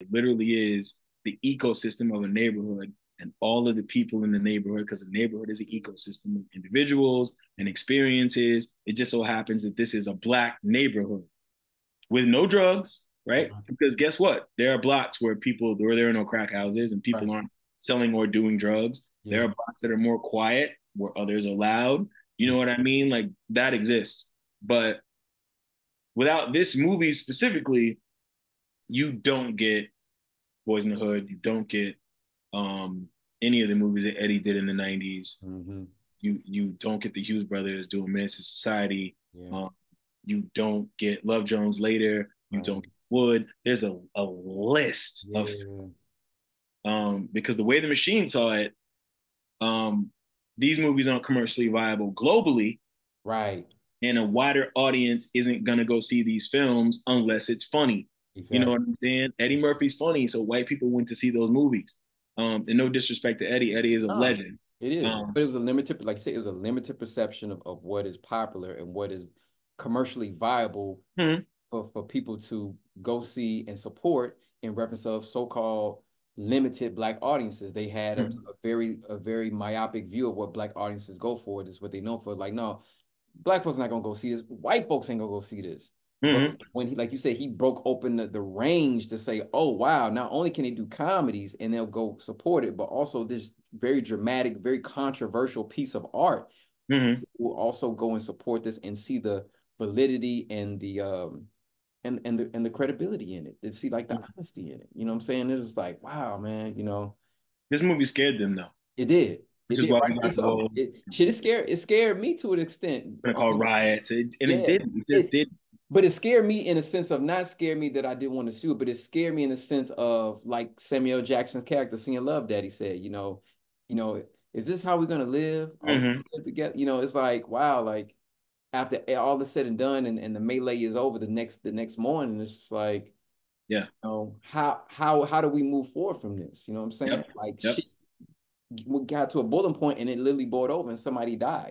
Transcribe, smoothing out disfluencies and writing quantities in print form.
It literally is the ecosystem of a neighborhood and all of the people in the neighborhood, because the neighborhood is an ecosystem of individuals and experiences. It just so happens that this is a Black neighborhood with no drugs, right? Mhm. Because guess what? There are blocks where there are no crack houses and Right. people aren't selling or doing drugs. There Yeah. are blocks that are more quiet where others are loud. You know what I mean? Like that exists. But without this movie specifically, you don't get Boys in the Hood. You don't get um, any of the movies that Eddie did in the '90s. Mm-hmm. You don't get the Hughes brothers doing Menace to Society. Yeah. Um, you don't get Love Jones later. You Right. don't get Wood. There's a list of Yeah. because the way the machine saw it, um, these movies aren't commercially viable globally, Right. and a wider audience isn't gonna go see these films unless it's funny. You know Exactly. what I'm saying? Eddie Murphy's funny, so white people went to see those movies. And no disrespect to Eddie, Eddie is a No, legend. it is. Um, But it was a limited, like you said, it was a limited perception of what is popular and what is commercially viable hmm, for people to go see and support in reference of so-called limited Black audiences. They had hmm, a very myopic view of what Black audiences go for. This is what they know for. Like, no, Black folks not gonna go see this. White folks ain't gonna go see this. But hmm, when he, like you said, he broke open the range to say, oh wow, not only can they do comedies and they'll go support it, but also this very dramatic, very controversial piece of art hmm. will also go and support this and see the validity and the credibility in it. To see like the honesty in it. You know what I'm saying? It was like, wow, man, This movie scared them though, it did. which It is did, why we rightfully got the so. whole It scared me to an extent. called riots, and it Yeah, did. It just it, did. but it scared me in a sense of not scared me that I didn't want to shoot, but it scared me in the sense of like Samuel Jackson's character, seeing Love Daddy said, is this how we're gonna live? Are we Hmm. gonna live together? It's like wow, like after all is said and done, and the melee is over the next morning, it's just like, Yeah. how do we move forward from this? You know what I'm saying? Yep. Like Yep. shit, we got to a boiling point, and it literally boiled over, and somebody died.